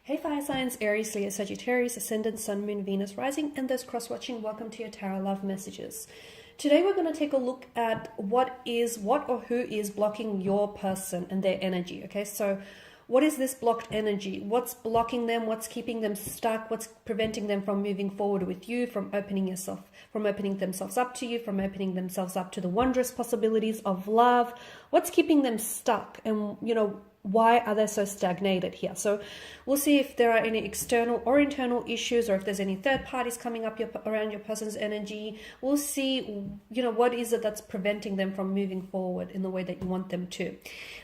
Hey fire signs, Aries, Leo, Sagittarius, Ascendant, Sun, Moon, Venus, Rising, and those cross-watching, welcome to your Tarot Love Messages. Today we're going to take a look at what or who is blocking your person and their energy, okay? So what is this blocked energy? What's blocking them? What's keeping them stuck? What's preventing them from moving forward with you, from opening themselves up to you, from opening themselves up to the wondrous possibilities of love? What's keeping them stuck? And, why are they so stagnated here? So we'll see if there are any external or internal issues, or if there's any third parties coming up around your person's energy. We'll see, what is it that's preventing them from moving forward in the way that you want them to.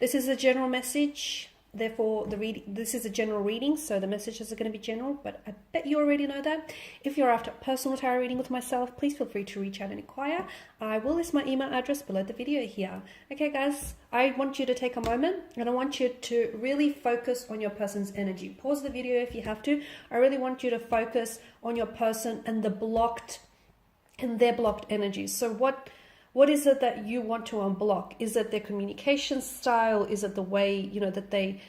This is a general message. Therefore, this is a general reading, so the messages are going to be general, but I bet you already know that. If you're after a personal tarot reading with myself, please feel free to reach out and inquire. I will list my email address below the video here. Okay, guys, I want you to take a moment, and I want you to really focus on your person's energy. Pause the video if you have to. I really want you to focus on your person and their blocked energies. So what is it that you want to unblock? Is it their communication style? Is it the way, that they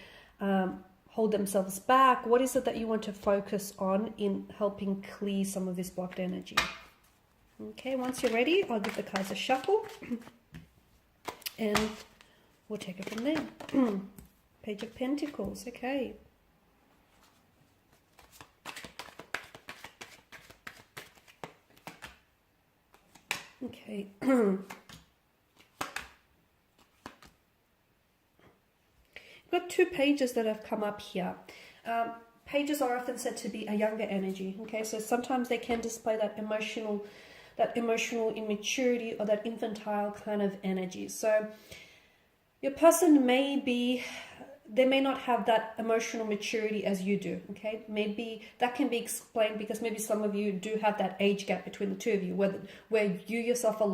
hold themselves back? What is it that you want to focus on in helping clear some of this blocked energy? Okay, once you're ready, I'll give the cards a shuffle and we'll take it from there. Page of Pentacles, okay. Okay. Got two pages that have come up here. Pages are often said to be a younger energy. Okay, so sometimes they can display that emotional immaturity or that infantile kind of energy. So your person they may not have that emotional maturity as you do, okay? Maybe that can be explained because maybe some of you do have that age gap between the two of you, where you yourself are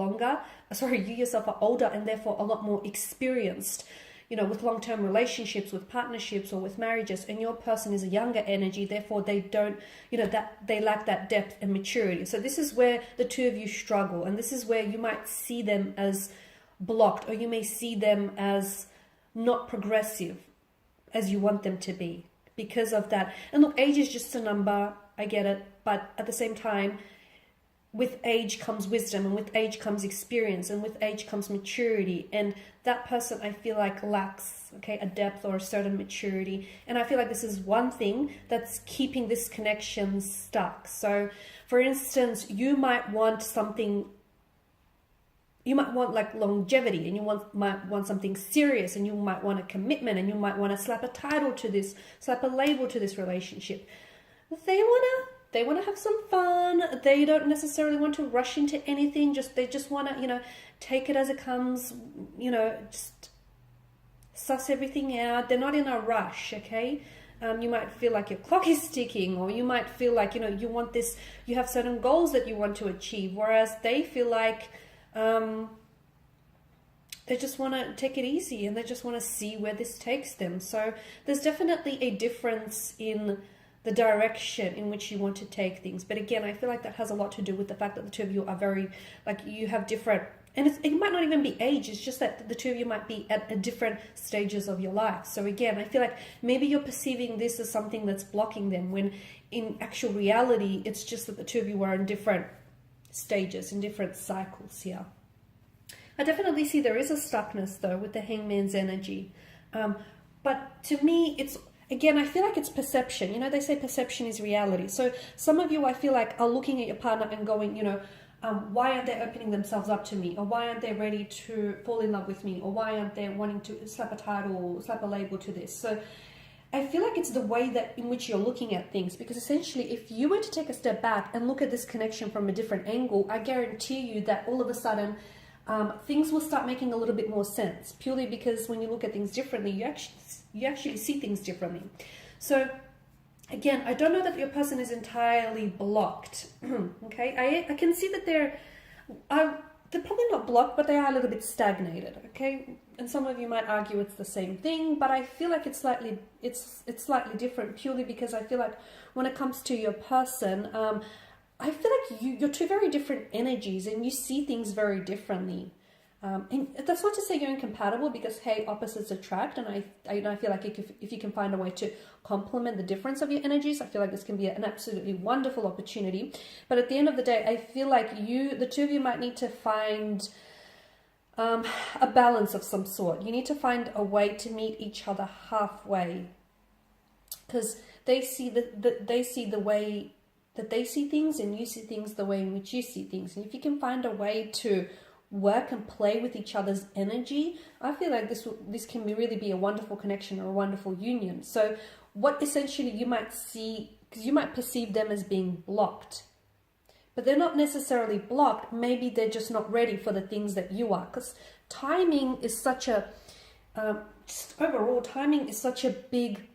older and therefore a lot more experienced, with long-term relationships, with partnerships, or with marriages, and your person is a younger energy, therefore they don't, they lack that depth and maturity. So this is where the two of you struggle, and this is where you might see them as blocked, or you may see them as not progressive as you want them to be because of that. And look, age is just a number, I get it, but at the same time, with age comes wisdom, and with age comes experience, and with age comes maturity, and that person, I feel like, lacks a depth or a certain maturity, and I feel like this is one thing that's keeping this connection stuck. So for instance, you might want like longevity, and you might want something serious, and you might want a commitment, and you might want to slap a title to this, slap a label to this relationship. They want to have some fun. They don't necessarily want to rush into anything. They just want to, take it as it comes, just suss everything out. They're not in a rush, okay? You might feel like your clock is ticking, or you might feel like, you want this, you have certain goals that you want to achieve, whereas they feel like they just want to take it easy, and they just want to see where this takes them. So there's definitely a difference in the direction in which you want to take things. But again, I feel like that has a lot to do with the fact that the two of you are very, you have different, and it might not even be age, it's just that the two of you might be at different stages of your life. So again, I feel like maybe you're perceiving this as something that's blocking them, when in actual reality, it's just that the two of you are in different stages, in different cycles here. I definitely see there is a stuckness though with the Hangman's energy. But to me, again, I feel like it's perception. They say perception is reality. So some of you, I feel like, are looking at your partner and going, why aren't they opening themselves up to me? Or why aren't they ready to fall in love with me? Or why aren't they wanting to slap a title, slap a label to this? So I feel like it's the way in which you're looking at things, because essentially if you were to take a step back and look at this connection from a different angle, I guarantee you that all of a sudden things will start making a little bit more sense, purely because when you look at things differently, you actually see things differently. So again, I don't know that your person is entirely blocked. Okay, I can see that they're probably not blocked, but they are a little bit stagnated. Okay, and some of you might argue it's the same thing, but I feel like it's slightly different, purely because I feel like when it comes to your person, I feel like you're two very different energies, and you see things very differently. And that's not to say you're incompatible, because hey, opposites attract, and I feel like if you can find a way to complement the difference of your energies, I feel like this can be an absolutely wonderful opportunity. But at the end of the day, I feel like the two of you might need to find a balance of some sort. You need to find a way to meet each other halfway, because they see the way that they see things, and you see things the way in which you see things. And if you can find a way to work and play with each other's energy, I feel like this can really be a wonderful connection or a wonderful union. So what essentially you might see, because you might perceive them as being blocked, but they're not necessarily blocked. Maybe they're just not ready for the things that you are, because timing is such a overall, timing is such a big,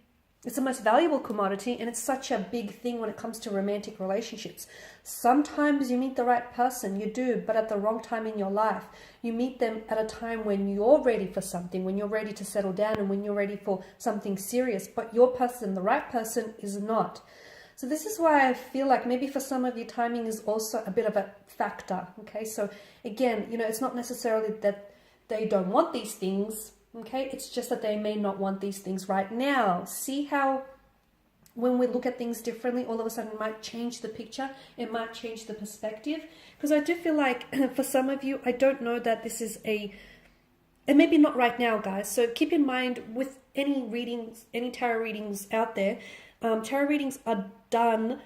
it's the most valuable commodity, and it's such a big thing when it comes to romantic relationships. Sometimes you meet the right person, you do, but at the wrong time in your life. You meet them at a time when you're ready for something, when you're ready to settle down, and when you're ready for something serious, but your person, the right person, is not. So this is why I feel like maybe for some of you, timing is also a bit of a factor, okay? So again, it's not necessarily that they don't want these things, okay? It's just that they may not want these things right now. See how when we look at things differently, all of a sudden it might change the picture, it might change the perspective. Because I do feel like for some of you, I don't know that this is and maybe not right now, guys. So keep in mind with any readings, any tarot readings out there, tarot readings are done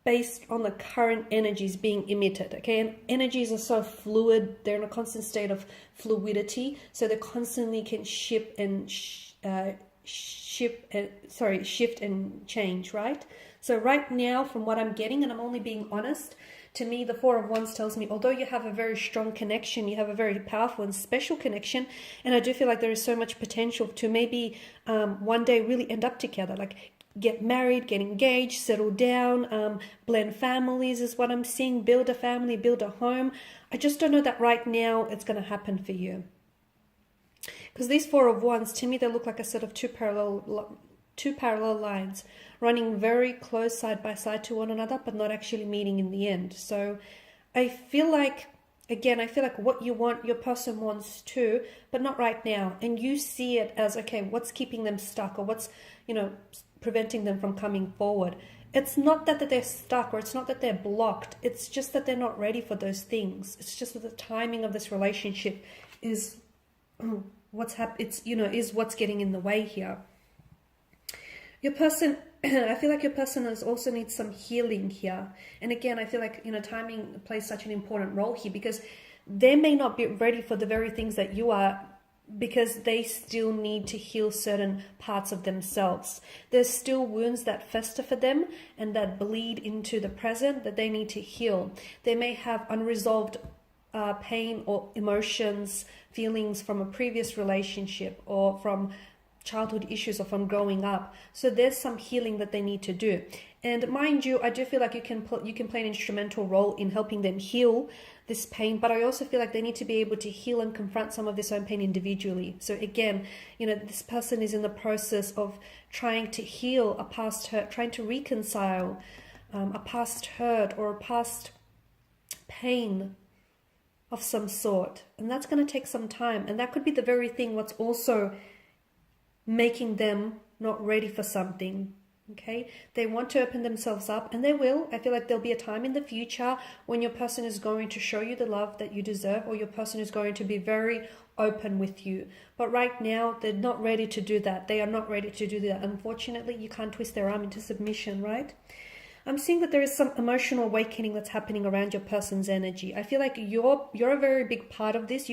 based on the current energies being emitted, okay? And energies are so fluid, they're in a constant state of fluidity, so they constantly can shift and change, right? So right now, from what I'm getting, and I'm only being honest, to me, the Four of Wands tells me, although you have a very strong connection, you have a very powerful and special connection, and I do feel like there is so much potential to maybe one day really end up together, like get married, get engaged, settle down, blend families is what I'm seeing, build a family, build a home. I just don't know that right now it's going to happen for you. Because these Four of Wands, to me, they look like a set of two parallel lines running very close side by side to one another, but not actually meeting in the end. So I feel like, again, what you want, your person wants too, but not right now. And you see it as, okay, what's keeping them stuck, or what's, preventing them from coming forward. It's not that they're stuck, or it's not that they're blocked. It's just that they're not ready for those things. It's just that the timing of this relationship is is what's getting in the way here. Your person, I feel like your person also needs some healing here. And again, I feel like, timing plays such an important role here, because they may not be ready for the very things that you are, because they still need to heal certain parts of themselves. There's still wounds that fester for them and that bleed into the present that they need to heal. They may have unresolved pain or emotions, feelings from a previous relationship, or from childhood issues, or from growing up. So there's some healing that they need to do. And mind you, I do feel like you can play an instrumental role in helping them heal this pain, but I also feel like they need to be able to heal and confront some of this own pain individually. So again, this person is in the process of trying to heal a past hurt, trying to reconcile a past hurt or a past pain of some sort. And that's going to take some time. And that could be the very thing what's also making them not ready for something. Okay, they want to open themselves up, and they will. I feel like there'll be a time in the future when your person is going to show you the love that you deserve, or your person is going to be very open with you. But right now, they're not ready to do that. They are not ready to do that. Unfortunately, you can't twist their arm into submission, right? I'm seeing that there is some emotional awakening that's happening around your person's energy. I feel like you're a very big part of this.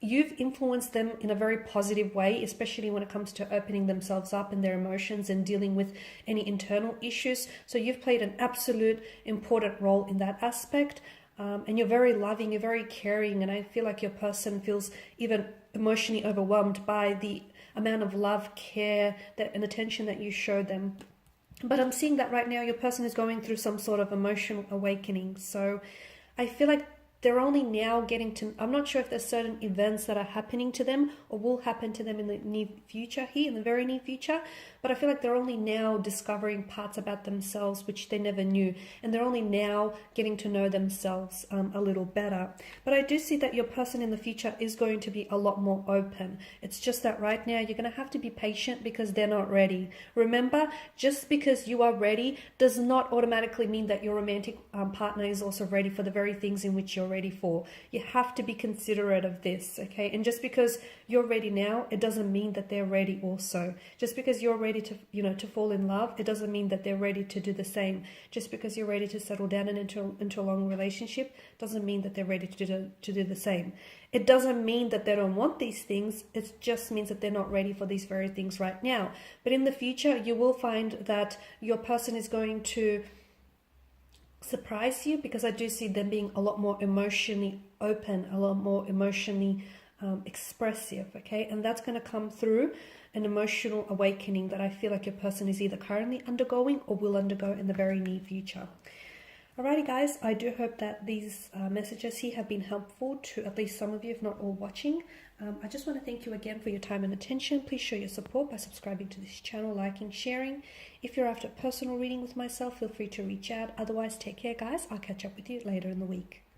You've influenced them in a very positive way, especially when it comes to opening themselves up and their emotions and dealing with any internal issues. So you've played an absolute important role in that aspect. And you're very loving, you're very caring. And I feel like your person feels even emotionally overwhelmed by the amount of love, care, and attention that you show them. But I'm seeing that right now your person is going through some sort of emotional awakening. So I feel like they're only now getting to, I'm not sure if there's certain events that are happening to them or will happen to them in the near future here, in the very near future, but I feel like they're only now discovering parts about themselves which they never knew, and they're only now getting to know themselves a little better. But I do see that your person in the future is going to be a lot more open. It's just that right now you're going to have to be patient because they're not ready. Remember, just because you are ready does not automatically mean that your romantic partner is also ready for the very things in which you're ready for. You have to be considerate of this, okay? And just because you're ready now, it doesn't mean that they're ready also. Just because you're ready to, to fall in love, it doesn't mean that they're ready to do the same. Just because you're ready to settle down and into a long relationship doesn't mean that they're ready to do the same. It doesn't mean that they don't want these things. It just means that they're not ready for these very things right now. But in the future, you will find that your person is going to surprise you, because I do see them being a lot more emotionally open, a lot more emotionally expressive, okay? And that's going to come through an emotional awakening that I feel like your person is either currently undergoing or will undergo in the very near future. Alrighty guys, I do hope that these messages here have been helpful to at least some of you, if not all watching. I just want to thank you again for your time and attention. Please show your support by subscribing to this channel, liking, sharing. If you're after a personal reading with myself, feel free to reach out. Otherwise, take care guys. I'll catch up with you later in the week.